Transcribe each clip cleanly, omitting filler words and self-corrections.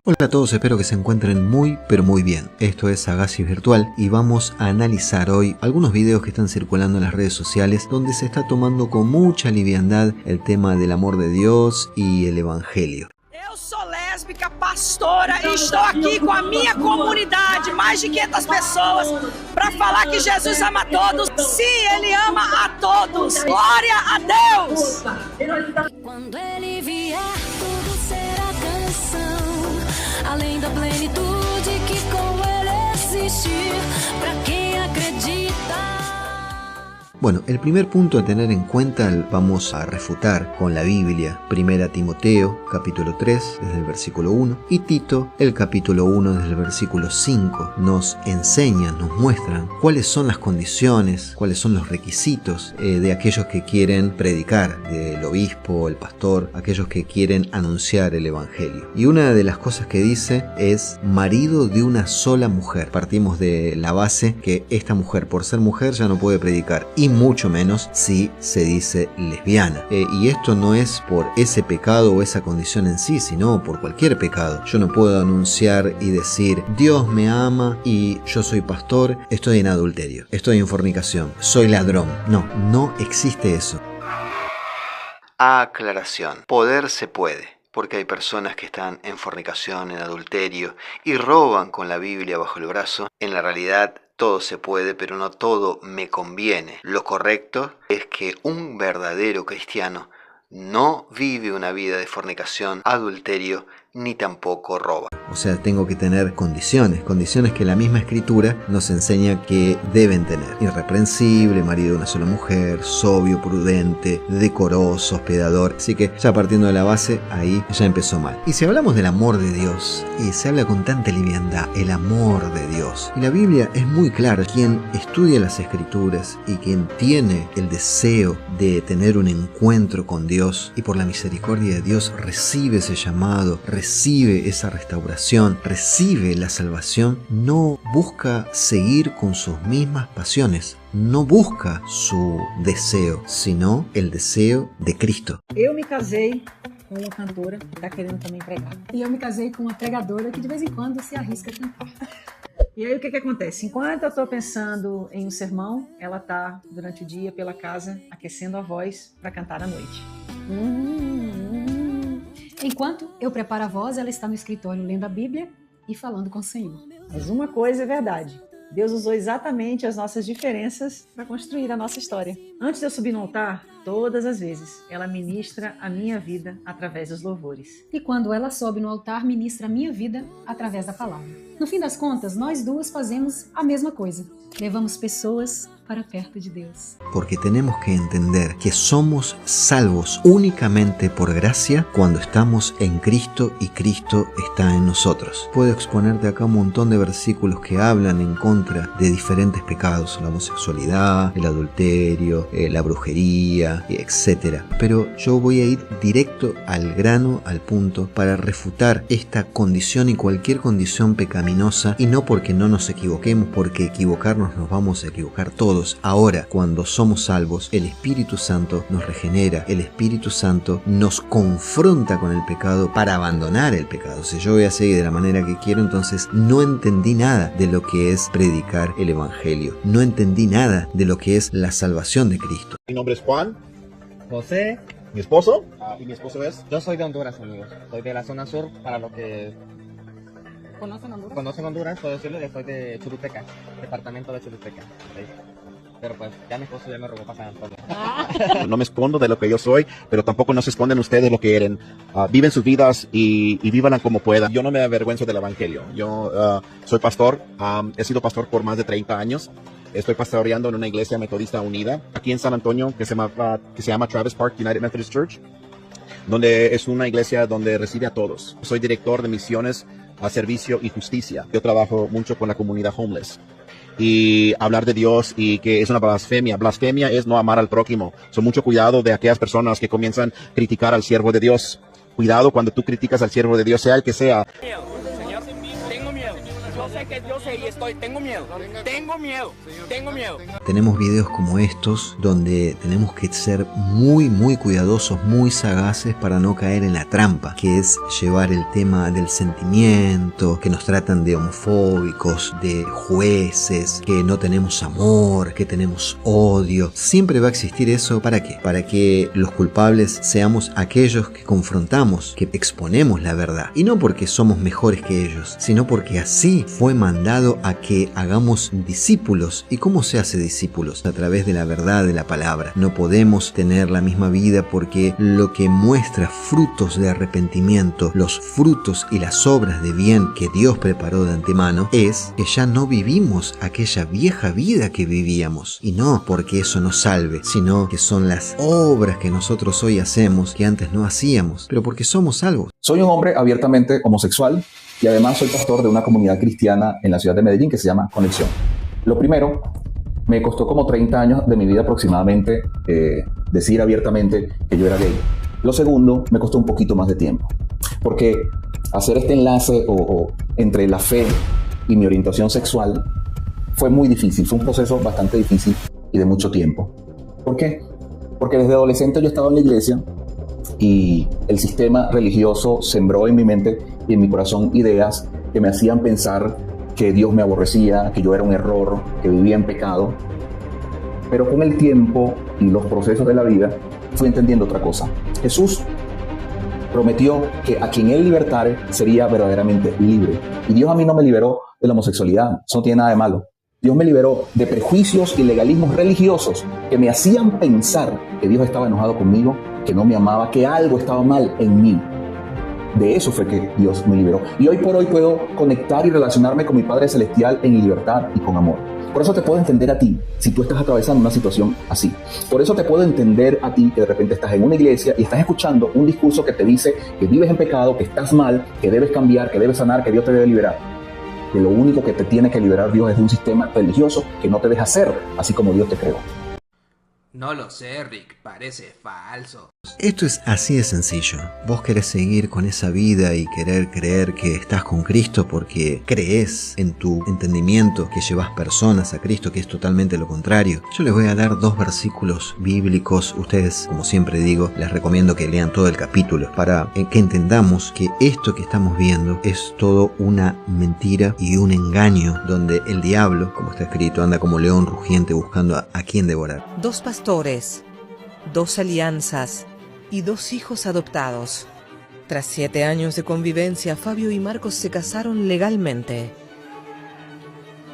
Hola a todos, espero que se encuentren muy pero muy bien. Esto es Sagacious Virtual y vamos a analizar hoy algunos videos que están circulando en las redes sociales donde se está tomando con mucha liviandad el tema del amor de Dios y el Evangelio. Eu sou lésbica, pastora e estou aqui com a minha comunidade, mais de 500 pessoas, para falar que Jesus ama a todos. Sim, Ele ama a todos. Glória a Deus! Quando Ele vier, tudo será canção, além da plenitude que com Ele existir, para quem acredita. Bueno, el primer punto a tener en cuenta vamos a refutar con la Biblia, 1 Timoteo, capítulo 3, desde el versículo 1, y Tito, el capítulo 1, desde el versículo 5. Nos enseñan, nos muestran cuáles son las condiciones, cuáles son los requisitos de aquellos que quieren predicar, del obispo, el pastor, aquellos que quieren anunciar el Evangelio. Y una de las cosas que dice es marido de una sola mujer. Partimos de la base que esta mujer, por ser mujer, ya no puede predicar. Y mucho menos si se dice lesbiana. Y esto no es por ese pecado o esa condición en sí, sino por cualquier pecado. Yo no puedo anunciar y decir Dios me ama y yo soy pastor, estoy en adulterio, estoy en fornicación, soy ladrón. No existe eso. Aclaración. Poder se puede. Porque hay personas que están en fornicación, en adulterio y roban con la Biblia bajo el brazo. En la realidad todo se puede, pero no todo me conviene. Lo correcto es que un verdadero cristiano no vive una vida de fornicación, adulterio, ni tampoco roba. O sea, tengo que tener condiciones que la misma escritura nos enseña que deben tener. Irreprensible, marido de una sola mujer, sobrio, prudente, decoroso, hospedador. Así que ya partiendo de la base, ahí ya empezó mal. Y si hablamos del amor de Dios, y se habla con tanta liviandad, el amor de Dios. Y la Biblia es muy clara. Quien estudia las escrituras y quien tiene el deseo de tener un encuentro con Dios y por la misericordia de Dios recibe ese llamado, recibe esa restauración, recibe la salvación, no busca seguir con sus mismas pasiones, no busca su deseo, sino el deseo de Cristo. Eu me casei com uma cantora que está querendo também pregar. E eu me casei com uma pregadora que de vez em quando se arrisca a cantar. E aí o que acontece? Enquanto eu estou pensando em um sermão, ela está durante o dia pela casa aquecendo a voz para cantar à noite. Enquanto eu preparo a voz, ela está no escritório lendo a Bíblia e falando com o Senhor. Mas uma coisa é verdade. Deus usou exatamente as nossas diferenças para construir a nossa história. Antes de eu subir no altar, todas as vezes, ela ministra a minha vida através dos louvores. E quando ela sobe no altar, ministra a minha vida através da palavra. No fim das contas, nós duas fazemos a mesma coisa. Levamos pessoas para perto de Deus. Porque tenemos que entender que somos salvos únicamente por gracia cuando estamos en Cristo y Cristo está en nosotros. Puedo exponerte acá un montón de versículos que hablan en contra de diferentes pecados, la homosexualidad, el adulterio, la brujería, etc. Pero yo voy a ir directo al grano, al punto, para refutar esta condición y cualquier condición pecaminosa, y no porque no nos equivoquemos, porque equivocarnos nos vamos a equivocar todos. Ahora, cuando somos salvos, el Espíritu Santo nos regenera, el Espíritu Santo nos confronta con el pecado para abandonar el pecado. Si yo voy a seguir de la manera que quiero, entonces no entendí nada de lo que es predicar el Evangelio. No entendí nada de lo que es la salvación de Cristo. Mi nombre es Juan. José. ¿Mi esposo? ¿Y mi esposo es? Yo soy de Honduras, amigos. Soy de la zona sur, para lo que... ¿Conocen Honduras? ¿Conocen Honduras? Puedo decirles que soy de Choluteca, departamento de Choluteca. ¿Sí? Pero pues ya mi esposo ya me robó para San Antonio. No me escondo de lo que yo soy, pero tampoco no se esconden ustedes de lo que eran. Viven sus vidas y vívanla como puedan. Yo no me avergüenzo del Evangelio. Yo soy pastor, he sido pastor por más de 30 años. Estoy pastoreando en una iglesia metodista unida aquí en San Antonio que se llama Travis Park United Methodist Church, donde es una iglesia donde recibe a todos. Soy director de misiones, a servicio y justicia. Yo trabajo mucho con la comunidad homeless. Y hablar de Dios y que es una blasfemia. Blasfemia es no amar al prójimo. So, mucho cuidado de aquellas personas que comienzan a criticar al siervo de Dios. Cuidado cuando tú criticas al siervo de Dios, sea el que sea. Señor, tengo miedo. sé que Dios es y tengo miedo. Tenemos videos como estos donde tenemos que ser muy cuidadosos, muy sagaces para no caer en la trampa, que es llevar el tema del sentimiento, que nos tratan de homofóbicos, de jueces, que no tenemos amor, que tenemos odio. Siempre va a existir eso. ¿Para qué? Para que los culpables seamos aquellos que confrontamos, que exponemos la verdad. Y no porque somos mejores que ellos, sino porque así fue mandado a que hagamos discípulos. ¿Y cómo se hace discípulos? A través de la verdad de la palabra. No podemos tener la misma vida porque lo que muestra frutos de arrepentimiento, los frutos y las obras de bien que Dios preparó de antemano, es que ya no vivimos aquella vieja vida que vivíamos. Y no porque eso nos salve, sino que son las obras que nosotros hoy hacemos que antes no hacíamos, pero porque somos salvos. Soy un hombre abiertamente homosexual y además soy pastor de una comunidad cristiana en la ciudad de Medellín que se llama Conexión. Lo primero, me costó como 30 años de mi vida aproximadamente decir abiertamente que yo era gay. Lo segundo, me costó un poquito más de tiempo, porque hacer este enlace entre la fe y mi orientación sexual fue muy difícil, fue un proceso bastante difícil y de mucho tiempo. ¿Por qué? Porque desde adolescente yo estaba en la iglesia y el sistema religioso sembró en mi mente y en mi corazón ideas que me hacían pensar que Dios me aborrecía, que yo era un error, que vivía en pecado. Pero con el tiempo y los procesos de la vida fui entendiendo otra cosa. Jesús prometió que a quien Él libertare sería verdaderamente libre. Y Dios a mí no me liberó de la homosexualidad, eso no tiene nada de malo. Dios me liberó de prejuicios y legalismos religiosos que me hacían pensar que Dios estaba enojado conmigo, que no me amaba, que algo estaba mal en mí. De eso fue que Dios me liberó. Y hoy por hoy puedo conectar y relacionarme con mi Padre Celestial en libertad y con amor. Por eso te puedo entender a ti si tú estás atravesando una situación así. Por eso te puedo entender a ti que de repente estás en una iglesia y estás escuchando un discurso que te dice que vives en pecado, que estás mal, que debes cambiar, que debes sanar, que Dios te debe liberar. Que lo único que te tiene que liberar Dios es de un sistema religioso que no te deja ser así como Dios te creó. No lo sé, Rick, parece falso. Esto es así de sencillo. Vos querés seguir con esa vida y querer creer que estás con Cristo porque crees en tu entendimiento que llevas personas a Cristo, que es totalmente lo contrario. Yo les voy a dar 2 versículos bíblicos. Ustedes, como siempre digo, les recomiendo que lean todo el capítulo para que entendamos que esto que estamos viendo es todo una mentira y un engaño donde el diablo, como está escrito, anda como león rugiente buscando a quien devorar. 2 pastores, 2 alianzas y 2 hijos adoptados. Tras 7 años de convivencia, Fabio y Marcos se casaron legalmente.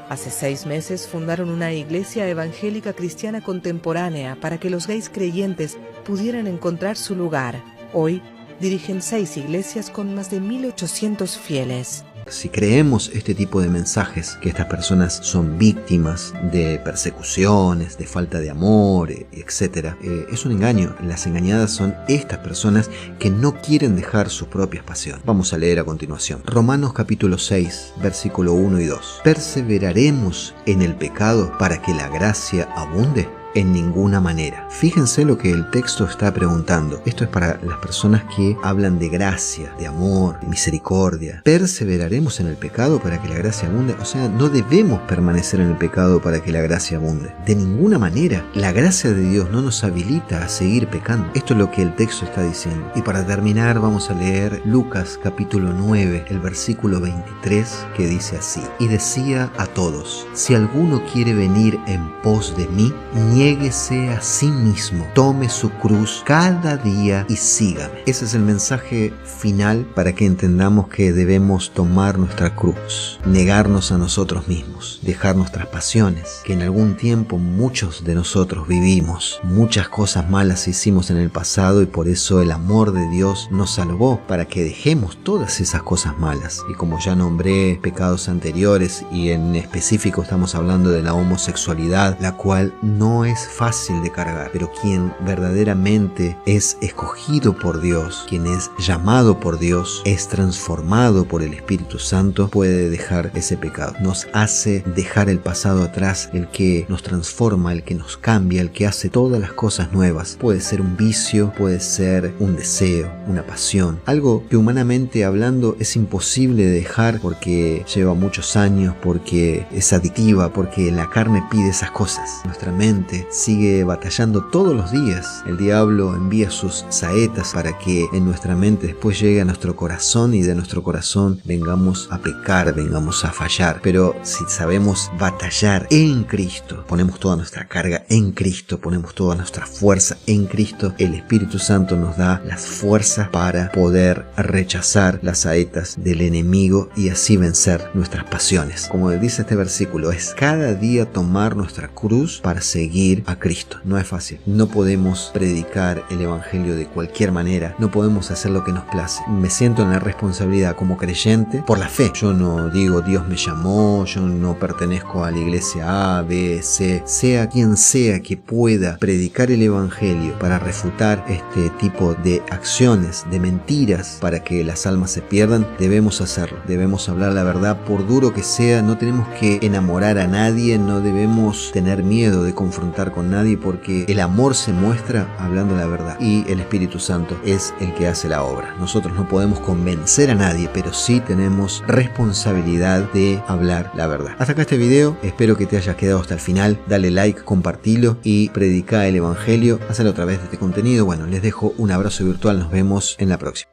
Hace 6 meses fundaron una iglesia evangélica cristiana contemporánea para que los gays creyentes pudieran encontrar su lugar. Hoy dirigen 6 iglesias con más de 1.800 fieles. Si creemos este tipo de mensajes, que estas personas son víctimas de persecuciones, de falta de amor, etc., es un engaño. Las engañadas son estas personas que no quieren dejar sus propias pasiones. Vamos a leer a continuación. Romanos capítulo 6, versículo 1 y 2. ¿Perseveraremos en el pecado para que la gracia abunde? En ninguna manera. Fíjense lo que el texto está preguntando. Esto es para las personas que hablan de gracia, de amor, de misericordia. ¿Perseveraremos en el pecado para que la gracia abunde? O sea, no debemos permanecer en el pecado para que la gracia abunde. De ninguna manera. La gracia de Dios no nos habilita a seguir pecando. Esto es lo que el texto está diciendo. Y para terminar vamos a leer Lucas capítulo 9, el versículo 23, que dice así. Y decía a todos: si alguno quiere venir en pos de mí, niéguese a sí mismo, tome su cruz cada día y sígame. Ese es el mensaje final para que entendamos que debemos tomar nuestra cruz, negarnos a nosotros mismos, dejar nuestras pasiones, que en algún tiempo muchos de nosotros vivimos. Muchas cosas malas hicimos en el pasado y por eso el amor de Dios nos salvó, para que dejemos todas esas cosas malas. Y como ya nombré pecados anteriores y en específico estamos hablando de la homosexualidad, la cual no es es fácil de cargar, pero quien verdaderamente es escogido por Dios, quien es llamado por Dios, es transformado por el Espíritu Santo, puede dejar ese pecado. Nos hace dejar el pasado atrás, el que nos transforma, el que nos cambia, el que hace todas las cosas nuevas. Puede ser un vicio, puede ser un deseo, una pasión, algo que humanamente hablando es imposible de dejar porque lleva muchos años, porque es adictiva, porque la carne pide esas cosas. Nuestra mente sigue batallando todos los días. El diablo envía sus saetas para que en nuestra mente después llegue a nuestro corazón y de nuestro corazón vengamos a pecar, vengamos a fallar. Pero si sabemos batallar en Cristo, ponemos toda nuestra carga en Cristo, ponemos toda nuestra fuerza en Cristo, el Espíritu Santo nos da las fuerzas para poder rechazar las saetas del enemigo y así vencer nuestras pasiones. Como dice este versículo, es cada día tomar nuestra cruz para seguir a Cristo. No es fácil. No podemos predicar el evangelio de cualquier manera. No podemos hacer lo que nos place. Me siento en la responsabilidad como creyente por la fe. Yo no digo Dios me llamó, yo no pertenezco a la iglesia A, B, C. Sea quien sea que pueda predicar el evangelio para refutar este tipo de acciones, de mentiras, para que las almas se pierdan, debemos hacerlo. Debemos hablar la verdad por duro que sea. No tenemos que enamorar a nadie, no debemos tener miedo de confrontar con nadie porque el amor se muestra hablando la verdad y el Espíritu Santo es el que hace la obra. Nosotros no podemos convencer a nadie, pero sí tenemos responsabilidad de hablar la verdad. Hasta acá este video, espero que te haya quedado hasta el final. Dale like, compartilo y predica el evangelio. Hazlo a través de este contenido. Bueno, les dejo un abrazo virtual, nos vemos en la próxima.